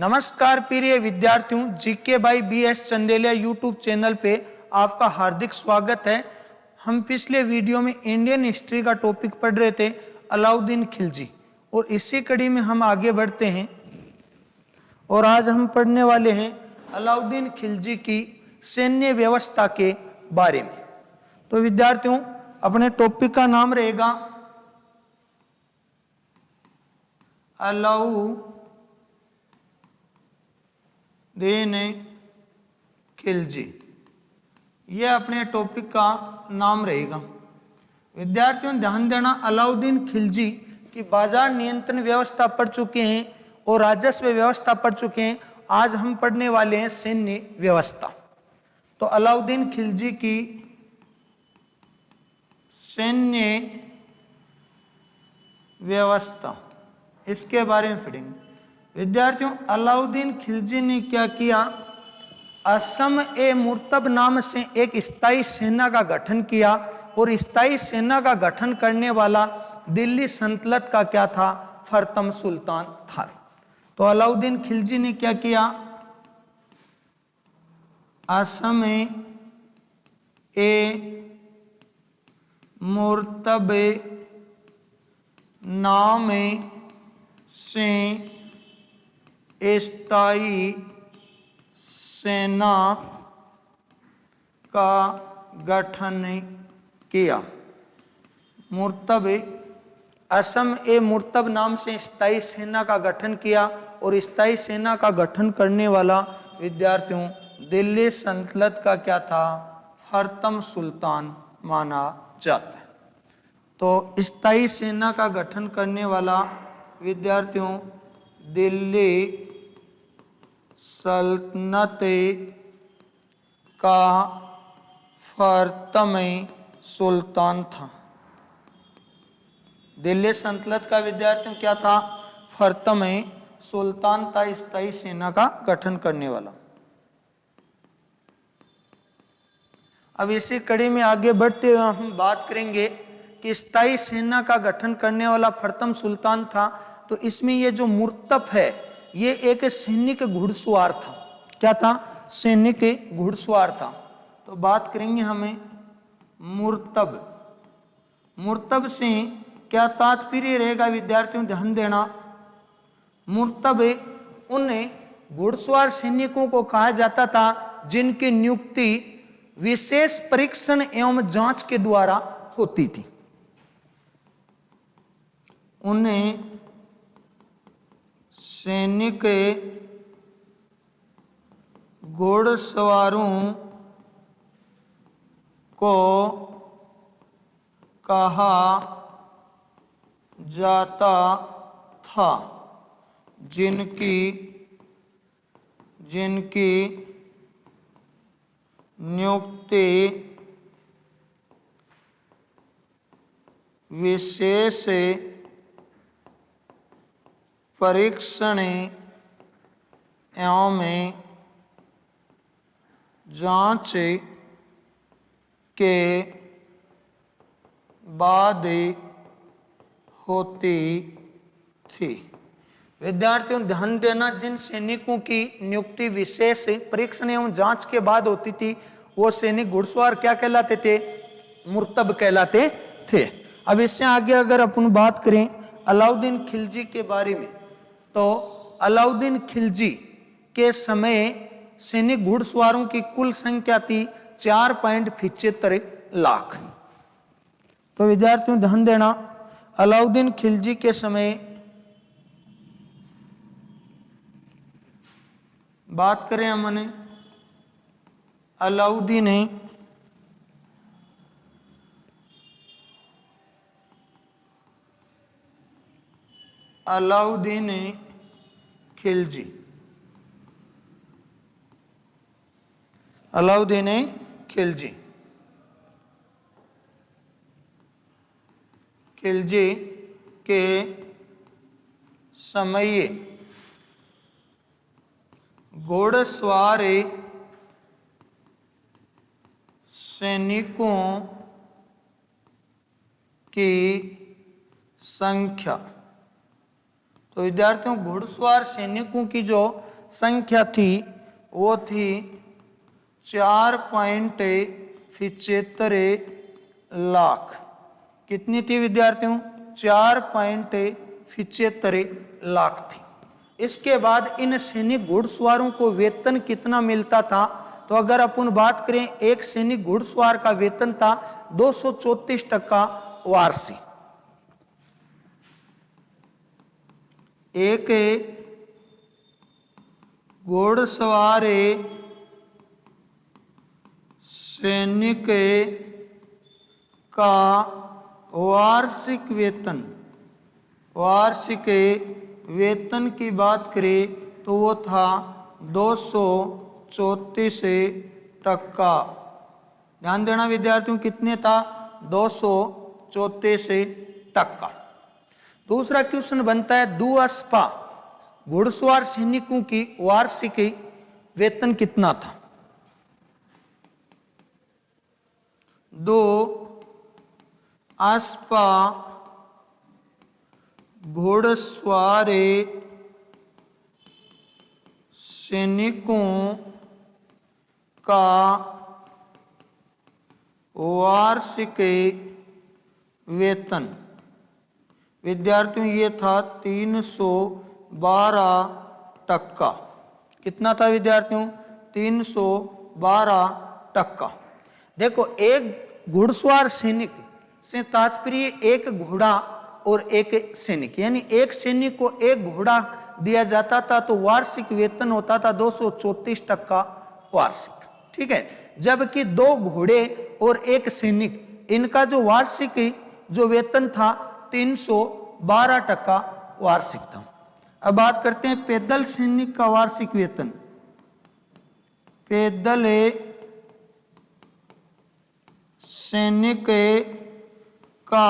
नमस्कार प्रिय विद्यार्थियों, GK by BS Chandelia YouTube channel पे आपका हार्दिक स्वागत है। हम पिछले वीडियो में इंडियन हिस्ट्री का टॉपिक पढ़ रहे थे, अलाउद्दीन खिलजी, और इसी कड़ी में हम आगे बढ़ते हैं और आज हम पढ़ने वाले हैं अलाउद्दीन खिलजी की सैन्य व्यवस्था के बारे में। तो विद्यार्थियों, अपने टॉपिक का नाम रहेगा अलाउद्दीन खिलजी। यह अपने टॉपिक का नाम रहेगा। विद्यार्थियों ध्यान देना, अलाउद्दीन खिलजी की बाजार नियंत्रण व्यवस्था पढ़ चुके हैं और राजस्व व्यवस्था पढ़ चुके हैं। आज हम पढ़ने वाले हैं सैन्य व्यवस्था। तो अलाउद्दीन खिलजी की सैन्य व्यवस्था, इसके बारे में पढ़ेंगे। विद्यार्थियों, अलाउद्दीन खिलजी ने क्या किया? असम ए मुर्तब नाम से एक स्थायी सेना का गठन किया और स्थायी सेना का गठन करने वाला दिल्ली सल्तनत का क्या था? फर्तम सुल्तान था। तो अलाउद्दीन खिलजी ने क्या किया? असम ए मुर्तब नाम से स्थायी सेना का गठन किया। मुर्तब, असम ए मुर्तब नाम से स्थायी सेना का गठन किया और स्थायी सेना का गठन करने वाला विद्यार्थियों दिल्ली सल्तनत का क्या था? फर्तम सुल्तान माना जाता है। तो स्थायी सेना का गठन करने वाला विद्यार्थियों दिल्ली सल्तनत का फर्तम सुल्तान था। दिल्ली सल्तनत का विद्यार्थियों क्या था? फर्तम सुल्तान था, स्थायी सेना का गठन करने वाला। अब इसी कड़ी में आगे बढ़ते हुए हम बात करेंगे कि स्थायी सेना का गठन करने वाला फर्तम सुल्तान था। तो इसमें ये जो मुर्तब है, ये एक सैनिक घुड़सवार था। क्या था? सैनिक घुड़सवार था। तो बात करेंगे हमें मुर्तब। मुर्तब से क्या तात्पर्य रहेगा विद्यार्थियों? ध्यान देना, मुर्तब उन घुड़सवार सैनिकों को कहा जाता था जिनकी नियुक्ति विशेष परीक्षण एवं जांच के द्वारा होती थी। उन्हें सैनिक घुड़सवारों को कहा जाता था जिनकी नियुक्ति विशेष परीक्षण एवं जांच के बाद होती थी। विद्यार्थियों ध्यान देना, जिन सैनिकों की नियुक्ति विशेष परीक्षण एवं जांच के बाद होती थी वो सैनिक घुड़सवार क्या कहलाते थे? मुर्तब कहलाते थे। अब इससे आगे अगर अपन बात करें अलाउद्दीन खिलजी के बारे में, तो अलाउद्दीन खिलजी के समय सैनिक घुड़सवारों की कुल संख्या थी 4.75 लाख। तो विद्यार्थियों ध्यान देना, अलाउद्दीन खिलजी के समय बात करें हमने अलाउद्दीन खिलजी, अलाउद्दीन खिलजी के समय घुड़सवार सैनिकों की संख्या तो विद्यार्थियों घुड़सवार सैनिकों की जो संख्या थी वो थी 4.75 लाख। कितनी थी विद्यार्थियों? 4.75 लाख थी। इसके बाद इन सैनिक घुड़सवारों को वेतन कितना मिलता था? तो अगर अपन बात करें, एक सैनिक घुड़सवार का वेतन था 234 टका वार्षिक। एक घुड़सवार सैनिक का वार्षिक वेतन की बात करें तो वो था 234 टका। ध्यान देना विद्यार्थियों, कितने था? 234 टका। दूसरा क्वेश्चन बनता है दुअस्पा घुड़सवार सैनिकों की वार्षिक वेतन कितना था? दुअस्पा घुड़सवार सैनिकों का वार्षिक वेतन विद्यार्थियों ये था 312 टका। कितना था विद्यार्थियों? 312 टका। देखो, एक घुड़सवार सैनिक से तात्पर्य एक घोड़ा और एक सैनिक, यानी एक सैनिक को एक घोड़ा दिया जाता था तो वार्षिक वेतन होता था 234 टका वार्षिक। ठीक है, जबकि दो घोड़े और एक सैनिक, इनका जो वार्षिक जो वेतन था 312 टका वार्षिक था। अब बात करते हैं पैदल सैनिक का वार्षिक वेतन। पैदल सैनिक का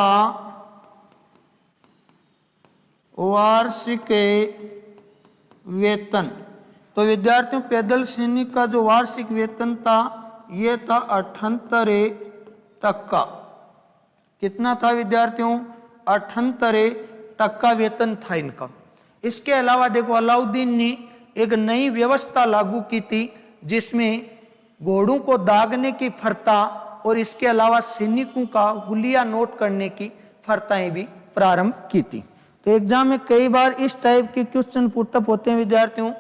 वार्षिक वेतन, तो विद्यार्थियों पैदल सैनिक का जो वार्षिक वेतन था ये था 78 टका। कितना था विद्यार्थियों? 78 टका वेतन था इनका। इसके अलावा देखो, अलाउद्दीन ने एक नई व्यवस्था लागू की थी जिसमें घोड़ों को दागने की फरता और इसके अलावा सैनिकों का हुलिया नोट करने की फरताएं भी प्रारंभ की थी। तो एग्जाम में कई बार इस टाइप के क्वेश्चन पुटअप होते हैं विद्यार्थियों।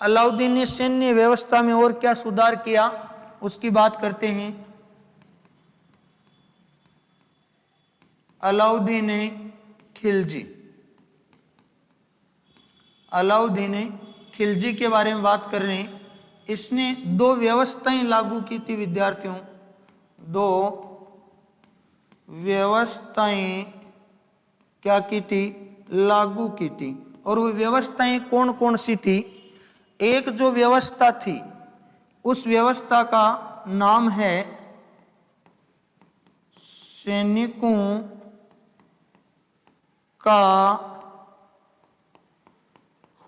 अलाउद्दीन ने सैन्य व्यवस्था में और क्या सुधार किया उसकी बात करते हैं। अलाउद्दीन खिलजी के बारे में बात कर रहे हैं। इसने दो व्यवस्थाएं लागू की थी विद्यार्थियों, दो व्यवस्थाएं क्या की थी? लागू की थी। और वो व्यवस्थाएं कौन कौन सी थी? एक जो व्यवस्था थी उस व्यवस्था का नाम है सैनिकों का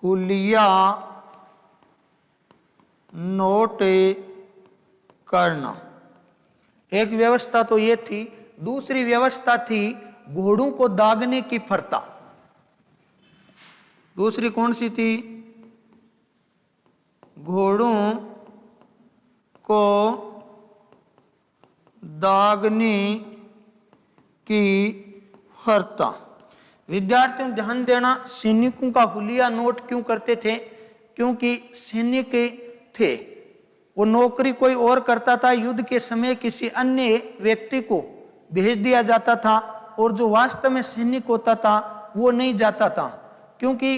हुलिया नोट करना। एक व्यवस्था तो ये थी। दूसरी व्यवस्था थी घोड़ों को दागने की फरता। दूसरी कौन सी थी? घोड़ों को दागने की फरता। विद्यार्थियों ध्यान देना, सैनिकों का हुलिया नोट क्यों करते थे? क्योंकि सैनिक थे, वो नौकरी कोई और करता था, युद्ध के समय किसी अन्य व्यक्ति को भेज दिया जाता था और जो वास्तव में सैनिक होता था वो नहीं जाता था, क्योंकि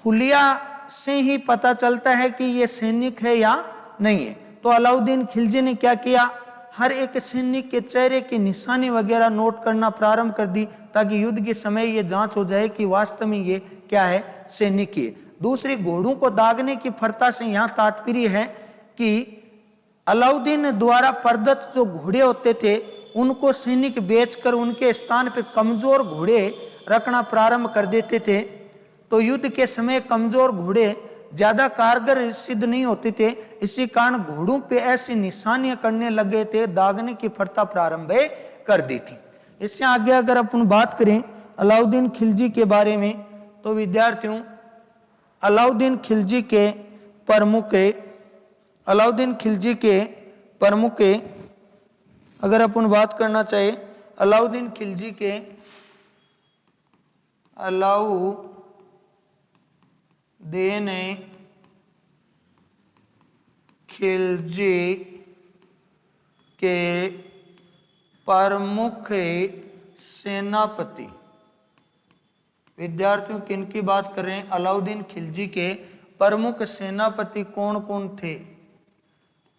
हुलिया से ही पता चलता है कि ये सैनिक है या नहीं है। तो अलाउद्दीन खिलजी ने क्या किया? हर एक सैनिक के चेहरे की निशानी वगैरह नोट करना प्रारंभ कर दी ताकि युद्ध के समय ये जांच हो जाए कि वास्तव में ये क्या है? सैनिक ही है। दूसरी, घोड़ों को दागने की फरता से यहाँ तात्पर्य है कि अलाउद्दीन द्वारा प्रदत्त जो घोड़े होते थे उनको सैनिक बेचकर उनके स्थान पर कमजोर घोड़े रखना प्रारंभ कर देते थे। तो युद्ध के समय कमजोर घोड़े ज्यादा कारगर सिद्ध नहीं होते थे, इसी कारण घोड़ों पे ऐसी निशानियां करने लगे थे, दागने की प्रथा प्रारंभ कर दी थी। इससे आगे अगर अपन बात करें अलाउद्दीन खिलजी के बारे में, तो तो विद्यार्थियों अलाउद्दीन खिलजी के प्रमुख अगर अपन बात करना चाहे अलाउद्दीन खिलजी के प्रमुख सेनापति, विद्यार्थियों किनकी बात कर रहे हैं? अलाउद्दीन खिलजी के प्रमुख सेनापति कौन कौन थे?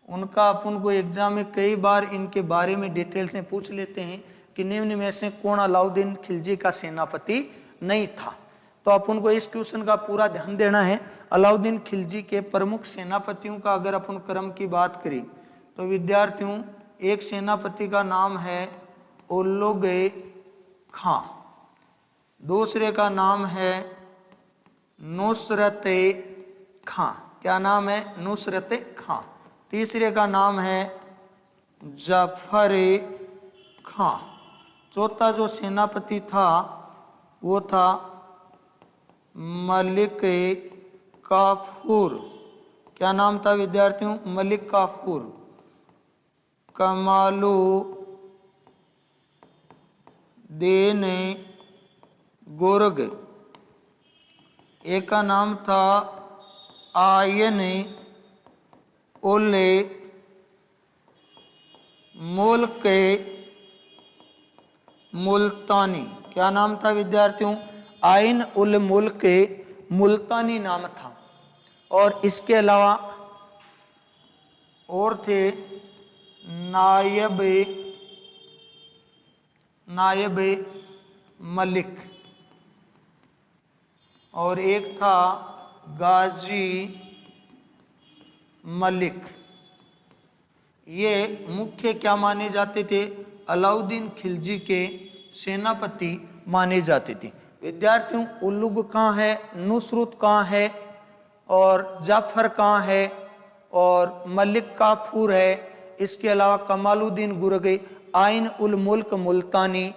उनका अपन को एग्जाम में कई बार इनके बारे में डिटेल से पूछ लेते हैं कि निम्न में से कौन अलाउद्दीन खिलजी का सेनापति नहीं था। तो अपन को इस क्वेश्चन का पूरा ध्यान देना है। अलाउद्दीन खिलजी के प्रमुख सेनापतियों का अगर अपन क्रम की बात करें तो विद्यार्थियों एक सेनापति का नाम है उल्लुग खां, दूसरे का नाम है नुसरत खां। क्या नाम है? नुसरत खां। तीसरे का नाम है जाफर खां। चौथा जो सेनापति था वो था मलिक काफूर। क्या नाम था विद्यार्थियों? मलिक काफूर। कमालुद्दीन गुर्ग, एक का नाम था आयन उल मुल्क मुल्तानी। क्या नाम था विद्यार्थियों? आयन उल मुल्क मुल्तानी नाम था। और इसके अलावा और थे नायब मलिक और एक था गाजी मलिक। ये मुख्य क्या माने जाते थे? अलाउद्दीन खिलजी के सेनापति माने जाते थे। विद्यार्थियों उल्लुग कहाँ है, नुसरत कहाँ है और जाफर कहाँ है और मलिक काफूर है। इसके अलावा कमालुद्दीन गुर्ग, आइन उल मुल्क मुल्तानी,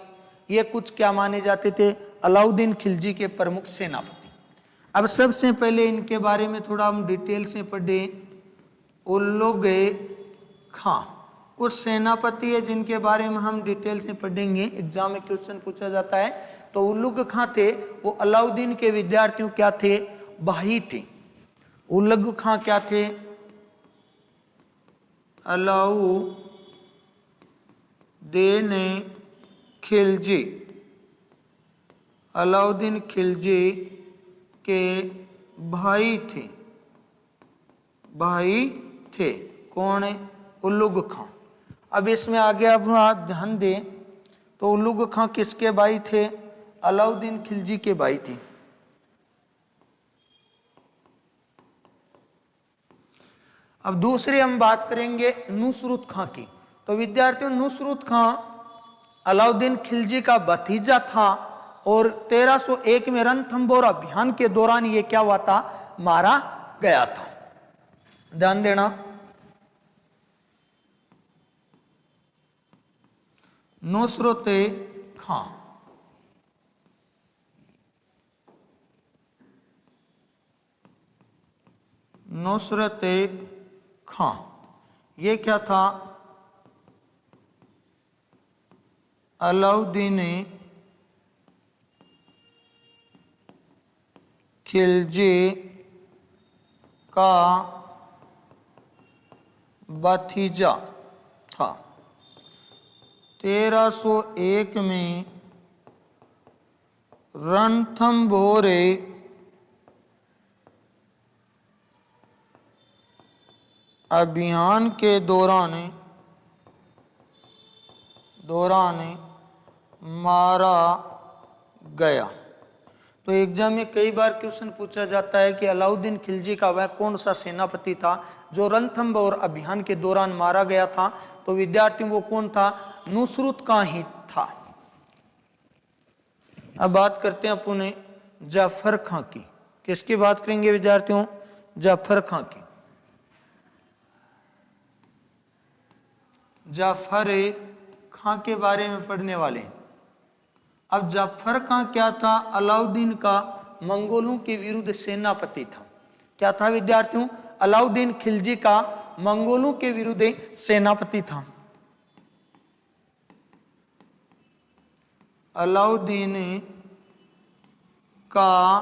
ये कुछ क्या माने जाते थे? अलाउद्दीन खिलजी के प्रमुख सेनापति। अब सबसे पहले इनके बारे में थोड़ा हम डिटेल से पढ़ें। उल्लुग खां कुछ सेनापति है जिनके बारे में हम डिटेल से पढ़ेंगे, एग्जाम में क्वेश्चन पूछा जाता है। तो उल्लुग खां थे वो अलाउद्दीन के विद्यार्थियों क्या थे? भाई थे। उल्लुग खां क्या थे? अलाउद्दीन खिलजी के भाई थे। कौन है? उल्लुग खां। अब इसमें आगे आप ध्यान दें तो उल्लुग खां किसके भाई थे? अलाउद्दीन खिलजी के भाई थे। अब दूसरी हम बात करेंगे नुसरत खां की। तो विद्यार्थियों नुसरत खां अलाउद्दीन खिलजी का भतीजा था और 1301 में रणथंभौर अभियान के दौरान ये क्या हुआ था? मारा गया था। ध्यान देना। नुसरत खां ये क्या था? अलाउद्दीन खिलजी का भतीजा था। 1301 में रणथंभौर अभियान के दौरान मारा गया। तो एग्जाम में कई बार क्वेश्चन पूछा जाता है कि अलाउद्दीन खिलजी का वह कौन सा सेनापति था जो रणथंभौर अभियान के दौरान मारा गया था? तो विद्यार्थियों वो कौन था? नुसरत खां ही था। अब बात करते हैं अपन जाफर खां की। किसकी बात करेंगे विद्यार्थियों? जाफर खां की। जाफर खां के बारे में पढ़ने वाले। अब जाफर खां क्या था? अलाउद्दीन का मंगोलों के विरुद्ध सेनापति था। क्या था विद्यार्थियों? अलाउद्दीन खिलजी का मंगोलों के विरुद्ध सेनापति था। अलाउद्दीन का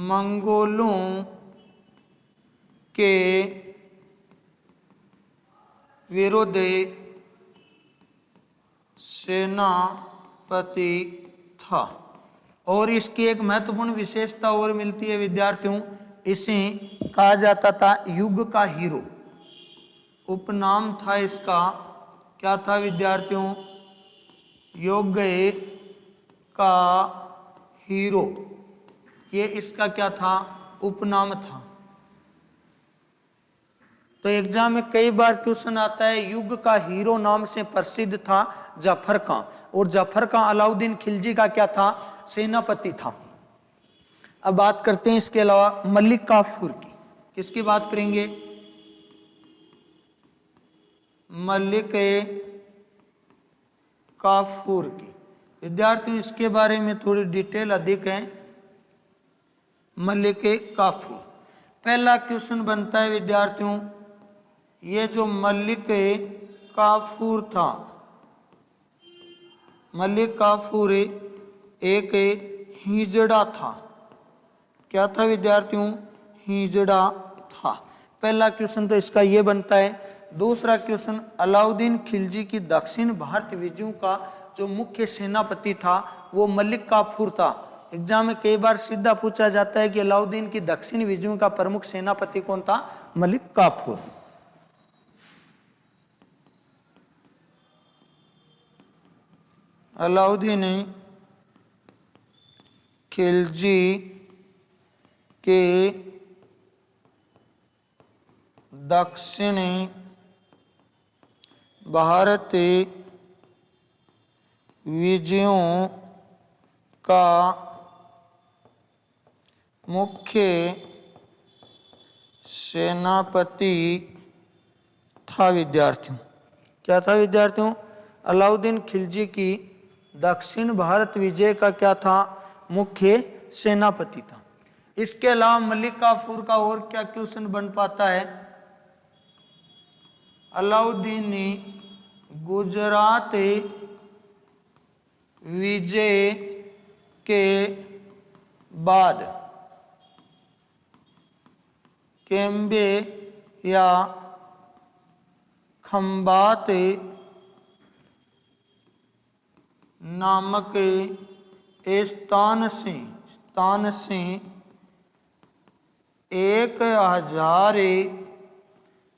मंगोलों के विरुद्ध सेनापति था। और इसकी एक महत्वपूर्ण विशेषता और मिलती है विद्यार्थियों, इसे कहा जाता था युग का हीरो। उपनाम था इसका, क्या था विद्यार्थियों? युग का हीरो, ये इसका क्या था? उपनाम था। तो एग्जाम में कई बार क्वेश्चन आता है, युग का हीरो नाम से प्रसिद्ध था जफर खां, और जफर खां अलाउद्दीन खिलजी का क्या था? सेनापति था। अब बात करते हैं इसके अलावा मलिक काफूर की। किसकी बात करेंगे? मलिक काफूर की। विद्यार्थियों इसके बारे में थोड़ी डिटेल अधिक है। मलिक काफूर, पहला क्वेश्चन बनता है विद्यार्थियों, ये जो मलिक काफूर था, मलिक काफूर एक हिजड़ा था। क्या था विद्यार्थियों? हिजड़ा था। पहला क्वेश्चन तो इसका ये बनता है। दूसरा क्वेश्चन, अलाउद्दीन खिलजी की दक्षिण भारत विजयों का जो मुख्य सेनापति था वो मलिक काफूर था। एग्जाम में कई बार सीधा पूछा जाता है कि अलाउद्दीन की दक्षिण विजयों का प्रमुख सेनापति कौन था? मलिक काफूर। अलाउद्दीन खिलजी के दक्षिणी भारत विजयों का मुख्य सेनापति था विद्यार्थियों। क्या था विद्यार्थियों? अलाउद्दीन खिलजी की दक्षिण भारत विजय का क्या था? मुख्य सेनापति था। इसके अलावा मलिक काफूर का और क्या क्वेश्चन बन पाता है? अलाउद्दीन ने गुजरात विजय के बाद केम्बे या खंबात नामक स्थान से 1000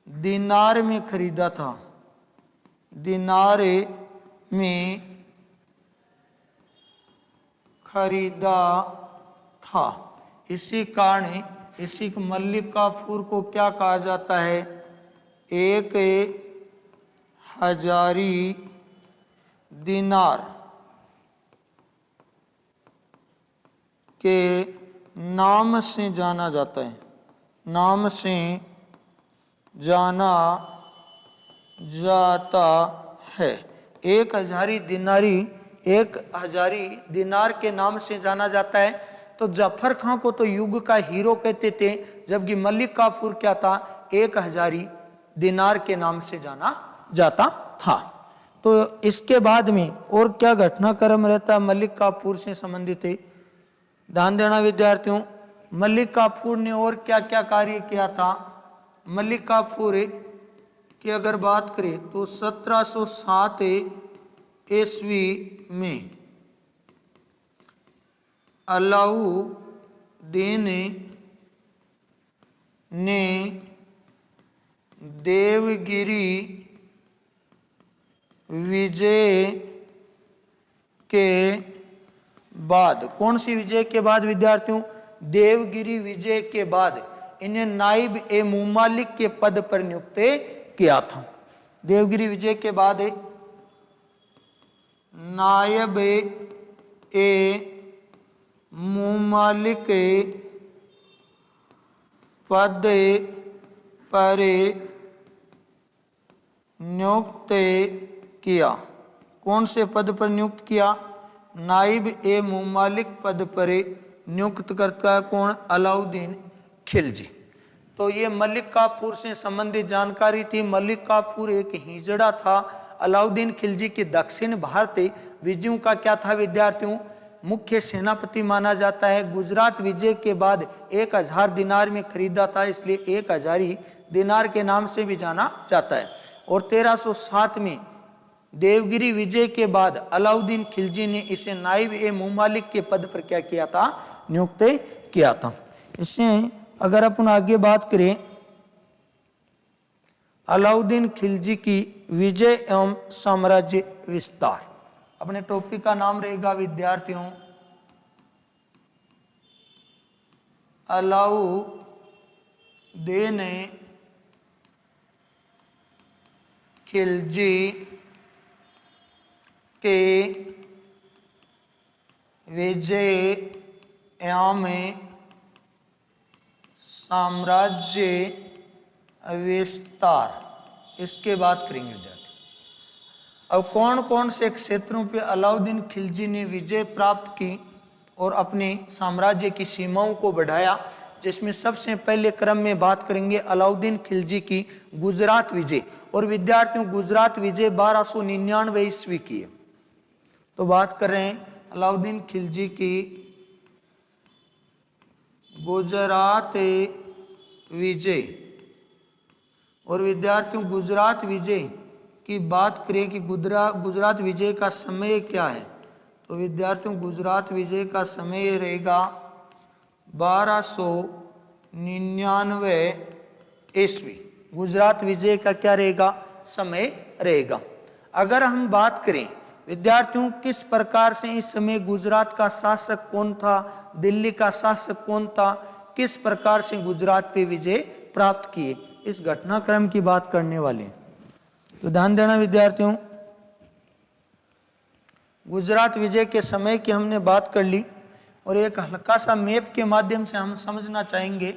दिनार में खरीदा था। दिनार में खरीदा था। इसी कारण इसी मलिक काफूर को क्या कहा जाता है? 1000 दिनार के नाम से जाना जाता है। नाम से जाना जाता है। 1000 दिनार के नाम से जाना जाता है। तो जफर खां को तो युग का हीरो कहते थे, जबकि मलिक काफूर क्या था? 1000 दिनार के नाम से जाना जाता था। तो इसके बाद में और क्या घटनाक्रम रहता है मलिक काफूर से संबंधित है? ध्यान देना विद्यार्थियों, मलिक काफूर ने और क्या क्या कार्य किया था? मलिक काफूर की अगर बात करें तो 1707 ईस्वी में अलाउद्दीन ने देवगिरी विजय के बाद, कौन सी विजय के बाद विद्यार्थियों? देवगिरी विजय के बाद इन्हें नाइब ए मुमालिक के पद पर नियुक्त किया था। देवगिरी विजय के बाद नायब ए मुमालिक पद पर नियुक्त किया। कौन से पद पर नियुक्त किया? नाइब ए मुमालिक पद पर नियुक्त करता कौन? अलाउद्दीन खिलजी। तो ये मलिक काफूर से संबंधित जानकारी थी। मलिक काफूर एक हिजड़ा था। अलाउद्दीन खिलजी की दक्षिण भारतीय विजयों का क्या था विद्यार्थियों? मुख्य सेनापति माना जाता है। गुजरात विजय के बाद 1000 दिनार में खरीदा था, इसलिए 1000 दिनार के नाम से भी जाना जाता है। और 1307 में देवगिरी विजय के बाद अलाउद्दीन खिलजी ने इसे नाइब ए मुमालिक के पद पर क्या किया था? नियुक्त किया था। इससे अगर अपन आगे बात करें अलाउद्दीन खिलजी की विजय एवं साम्राज्य विस्तार, अपने टॉपिक का नाम रहेगा विद्यार्थियों अलाउद्दीन खिलजी के विजय एवं साम्राज्य विस्तार, इसके बात करेंगे विद्यार्थी। अब कौन कौन से क्षेत्रों पे अलाउद्दीन खिलजी ने विजय प्राप्त की और अपने साम्राज्य की सीमाओं को बढ़ाया, जिसमें सबसे पहले क्रम में बात करेंगे अलाउद्दीन खिलजी की गुजरात विजय। और विद्यार्थियों गुजरात विजय 1299 ईस्वी की है। तो बात कर रहे हैं अलाउद्दीन खिलजी की गुजरात विजय। और विद्यार्थियों गुजरात विजय की बात करें कि गुजरात विजय का समय क्या है, तो विद्यार्थियों गुजरात विजय का समय रहेगा 1299 ईस्वी। गुजरात विजय का क्या रहेगा? समय रहेगा। अगर हम बात करें विद्यार्थियों किस प्रकार से इस समय गुजरात का शासक कौन था, दिल्ली का शासक कौन था, किस प्रकार से गुजरात पे विजय प्राप्त किए, इस घटनाक्रम की बात करने वाले हैं। तो ध्यान देना विद्यार्थियों, गुजरात विजय के समय की हमने बात कर ली और एक हल्का सा मैप के माध्यम से हम समझना चाहेंगे।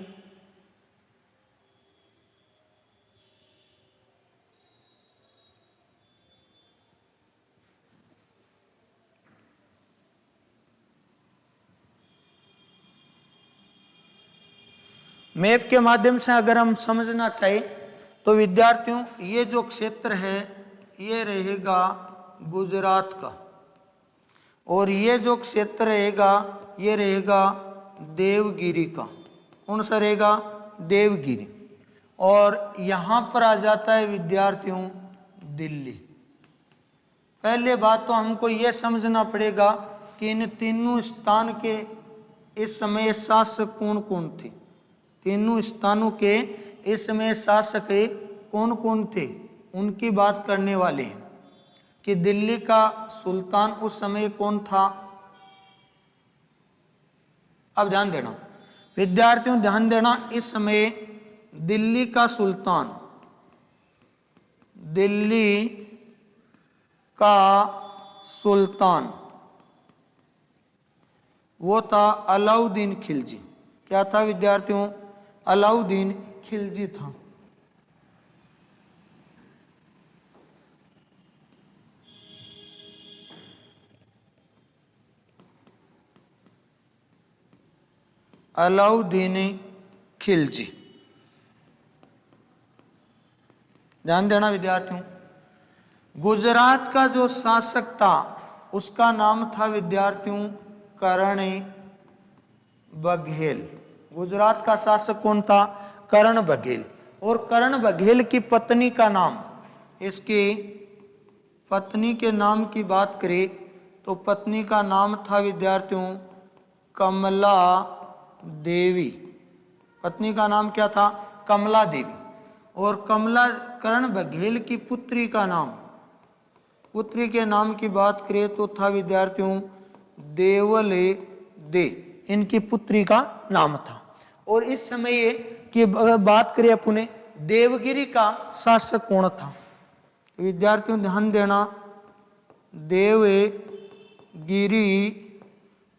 मैप के माध्यम से अगर हम समझना चाहे तो विद्यार्थियों ये जो क्षेत्र है ये रहेगा गुजरात का, और ये जो क्षेत्र रहेगा ये रहेगा देवगिरी का। कौन सा रहेगा? देवगिरी। और यहाँ पर आ जाता है विद्यार्थियों दिल्ली। पहले बात तो हमको ये समझना पड़ेगा कि इन तीनों स्थान के इस समय शासक कौन कौन थे। तीनों स्थानों के इस समय शासक कौन कौन थे उनकी बात करने वाले हैं कि दिल्ली का सुल्तान उस समय कौन था। अब ध्यान देना विद्यार्थियों, ध्यान देना, इस समय दिल्ली का सुल्तान, दिल्ली का सुल्तान वो था अलाउद्दीन खिलजी। क्या था विद्यार्थियों? अलाउद्दीन खिलजी था। अलाउद्दीन खिलजी, ध्यान देना विद्यार्थियों। गुजरात का जो शासक था उसका नाम था विद्यार्थियों कर्ण बघेल। गुजरात का शासक कौन था? कर्ण बघेल। और कर्ण बघेल की पत्नी का नाम, इसकी पत्नी के नाम की बात करें तो पत्नी का नाम था विद्यार्थियों कमला देवी। पत्नी का नाम क्या था? कमला देवी। और कमला कर्ण बघेल की पुत्री का नाम, पुत्री के नाम की बात करें तो था विद्यार्थियों देवले दे, इनकी पुत्री का नाम था। और इस समय की अगर बात करें अपने देवगिरी का शासक कौन था, विद्यार्थियों ध्यान देना, देवगिरी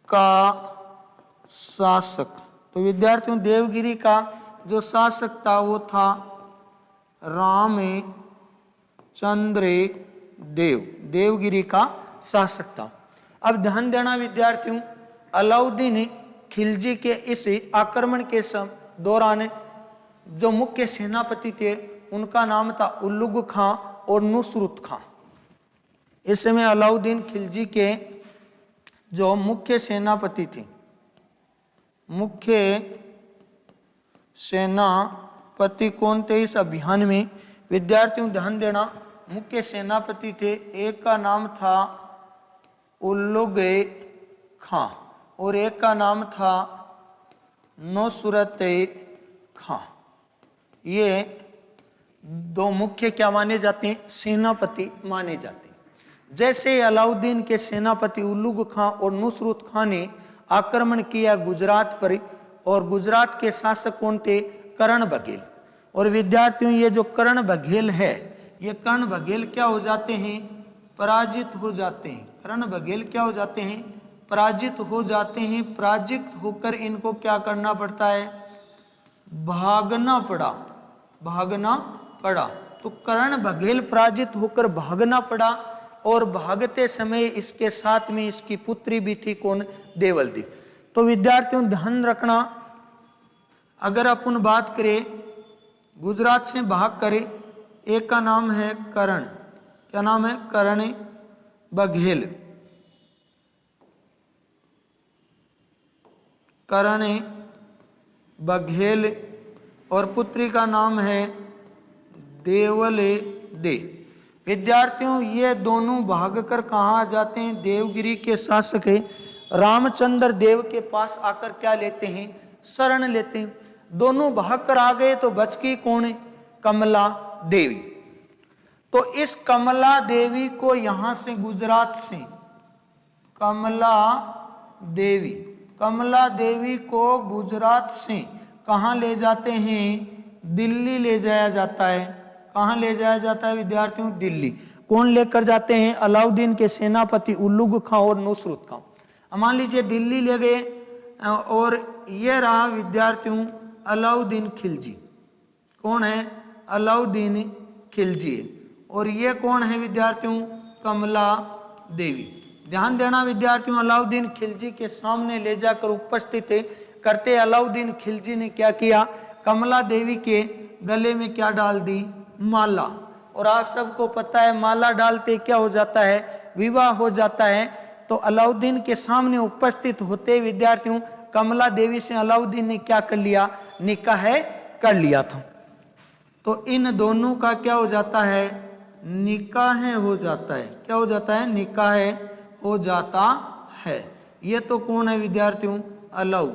का शासक, तो विद्यार्थियों देवगिरी का जो शासक था वो था रामचंद्र देव, देवगिरी का शासक था। अब ध्यान देना विद्यार्थियों, अलाउद्दीन खिलजी के इस आक्रमण के दौरान जो मुख्य सेनापति थे उनका नाम था उल्लुग खां और नुसरत खां। इस समय अलाउद्दीन खिलजी के जो मुख्य सेनापति थे, मुख्य सेनापति कौन थे इस अभियान में? विद्यार्थियों ध्यान देना, मुख्य सेनापति थे, एक का नाम था उल्लुग खां और एक का नाम था नुसरत खां। ये दो मुख्य क्या माने जाते हैं? सेनापति माने जाते हैं। जैसे अलाउद्दीन के सेनापति उल्लुग खां और नुसरत खां ने आक्रमण किया गुजरात पर, और गुजरात के शासक कौन थे? करण बघेल। और विद्यार्थियों ये जो करण बघेल है, ये कर्ण बघेल क्या हो जाते हैं? पराजित हो जाते हैं। कर्ण बघेल क्या हो जाते हैं? पराजित हो जाते हैं। पराजित होकर इनको क्या करना पड़ता है? भागना पड़ा, भागना पड़ा। तो कर्ण बघेल पराजित होकर भागना पड़ा, और भागते समय इसके साथ में इसकी पुत्री भी थी, कौन? देवल्दी। तो विद्यार्थियों ध्यान रखना, अगर अपन बात करें गुजरात से भाग करे, एक का नाम है करण, क्या नाम है? करण बघेल, करण बघेल, और पुत्री का नाम है देवल्दी। विद्यार्थियों ये दोनों भागकर कहाँ जाते हैं? देवगिरी के शासक रामचंद्र देव के पास आकर क्या लेते हैं? शरण लेते हैं। दोनों भागकर आ गए तो बच की कौन? कमला देवी। तो इस कमला देवी को यहां से गुजरात से कमला देवी, कमला देवी को गुजरात से कहां ले जाते हैं? दिल्ली ले जाया जाता है। कहां ले जाया जाता है विद्यार्थियों? दिल्ली। कौन लेकर जाते हैं? अलाउद्दीन के सेनापति उल्लुग खां और नुसरत खां। मान लीजिए दिल्ली ले गए, और ये रहा विद्यार्थियों अलाउद्दीन खिलजी। कौन है? अलाउद्दीन खिलजी। और ये कौन है विद्यार्थियों? कमला देवी। ध्यान देना विद्यार्थियों, अलाउद्दीन खिलजी के सामने ले जाकर उपस्थित करते अलाउद्दीन खिलजी ने क्या किया? कमला देवी के गले में क्या डाल दी? माला। और आप सबको पता है माला डालते क्या हो जाता है? विवाह हो जाता है। तो अलाउद्दीन के सामने उपस्थित होते विद्यार्थियों कमला देवी से अलाउद्दीन ने क्या कर लिया? निकाह कर लिया था। तो इन दोनों का क्या हो जाता है? निकाह हो जाता है। क्या हो जाता है? निकाह हो जाता है। ये तो कौन है विद्यार्थियों? अलाउ।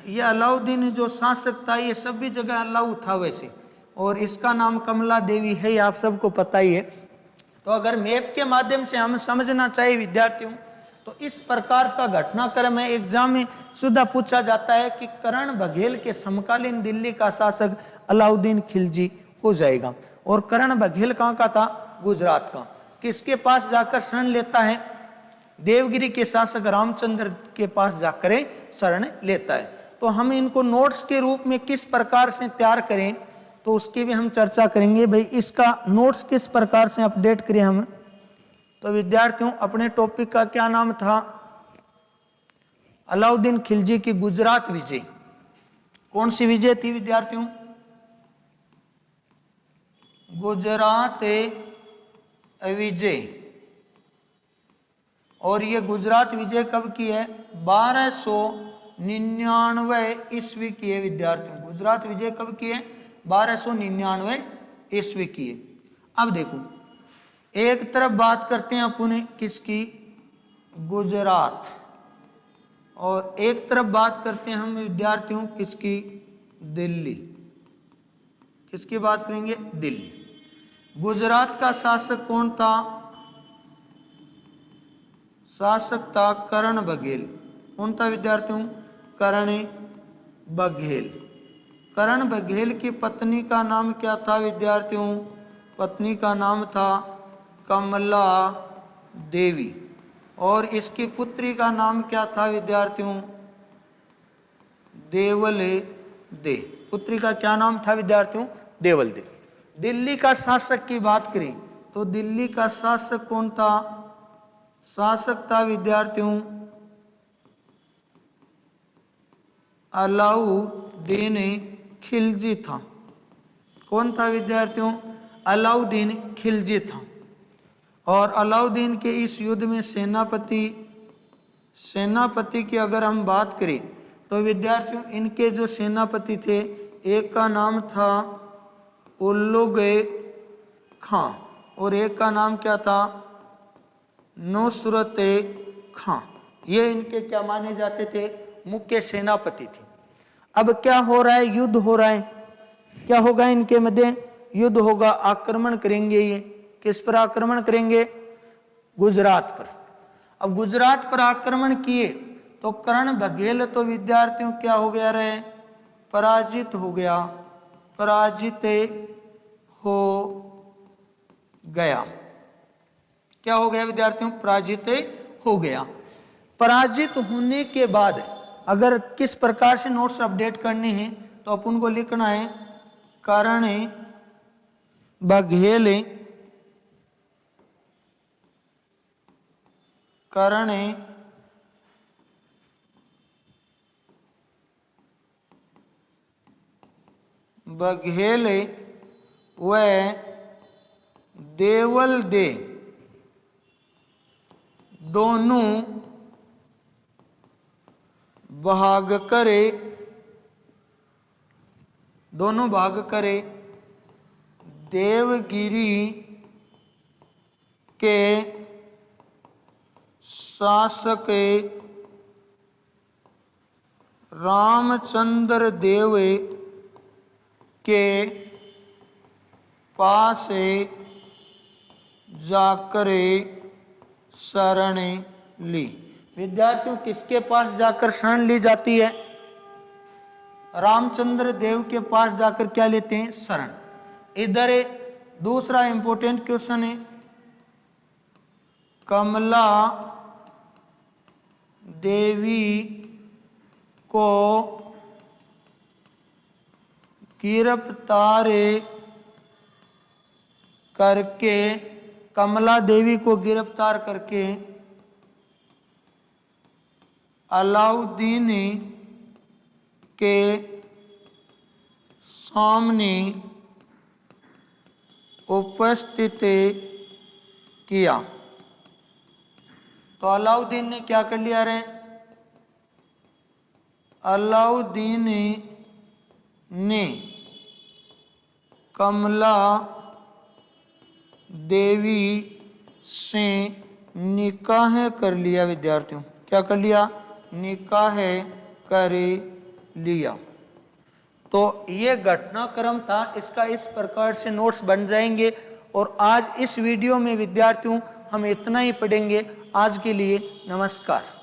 ये अलाउद्दीन जो शासक था ये सभी जगह अलाउ था वैसे, और इसका नाम कमला देवी है, आप सबको पता ही है। तो अगर मैप के माध्यम से हम समझना चाहिए विद्यार्थियों, तो इस प्रकार का घटनाक्रम है। एग्जाम में सुधा पूछा जाता है कि करण बघेल के समकालीन दिल्ली का शासक अलाउद्दीन खिलजी हो जाएगा। और करण बघेल कहाँ का था? गुजरात का। किसके पास जाकर शरण लेता है? देवगिरी के शासक रामचंद्र के पास जाकर शरण लेता है। तो हम इनको नोट्स के रूप में किस प्रकार से तैयार करें, तो उसकी भी हम चर्चा करेंगे। भाई इसका नोट्स किस प्रकार से अपडेट करें हम? तो विद्यार्थियों अपने टॉपिक का क्या नाम था? अलाउद्दीन खिलजी की गुजरात विजय। कौन सी विजय थी विद्यार्थियों? गुजरात विजय। और ये गुजरात विजय कब की है? 1299 ईस्वी की है विद्यार्थियों। गुजरात विजय कब की है? 1299 ईस्वी की है। अब देखो, एक तरफ बात करते हैं अपन किसकी? गुजरात। और एक तरफ बात करते हैं हम विद्यार्थियों किसकी? दिल्ली। किसकी बात करेंगे? दिल्ली। गुजरात का शासक कौन था? शासक था करण बघेल। कौन था विद्यार्थियों? करण बघेल। करण बघेल की पत्नी का नाम क्या था विद्यार्थियों? पत्नी का नाम था कमला देवी। और इसकी पुत्री का नाम क्या था विद्यार्थियों? देवल्दी। पुत्री का क्या नाम था विद्यार्थियों? देवल्दी। दिल्ली का शासक की बात करें तो दिल्ली का शासक कौन था? शासक था विद्यार्थियों अलाउद्दीन खिलजी था। कौन था विद्यार्थियों? अलाउद्दीन खिलजी था। और अलाउद्दीन के इस युद्ध में सेनापति की अगर हम बात करें तो विद्यार्थियों इनके जो सेनापति थे, एक का नाम था उल्लुग खां और एक का नाम क्या था? नुसरत खां। ये इनके क्या माने जाते थे? मुख्य सेनापति थे। अब क्या हो रहा है? युद्ध हो रहा है। क्या होगा इनके मध्य? युद्ध होगा। आक्रमण करेंगे ये। किस पर आक्रमण करेंगे? गुजरात पर। अब गुजरात पर आक्रमण किए तो कर्ण बघेल तो विद्यार्थियों क्या हो गया? रहे पराजित हो गया, पराजित हो गया। क्या हो गया विद्यार्थियों? पराजित हो गया। पराजित होने के बाद अगर किस प्रकार से नोट्स अपडेट करने हैं तो अपन को लिखना है कर्ण बघेल व देवल दे दोनों भाग करे देवगिरी के शासक रामचंद्र देव के पास जाकर शरण ली। विद्यार्थियों किसके पास जाकर शरण ली जाती है? रामचंद्र देव के पास जाकर क्या लेते हैं? शरण। इधर दूसरा इंपॉर्टेंट क्वेश्चन है, कमला देवी को गिरफ्तार करके, कमला देवी को गिरफ्तार करके अलाउद्दीन के सामने उपस्थित किया। तो अलाउद्दीन ने क्या कर लिया? रे अलाउद्दीन ने कमला देवी से निकाह कर लिया। विद्यार्थियों क्या कर लिया? निकाह कर लिया। तो ये घटनाक्रम था। इसका इस प्रकार से नोट्स बन जाएंगे। और आज इस वीडियो में विद्यार्थियों हम इतना ही पढ़ेंगे। आज के लिए नमस्कार।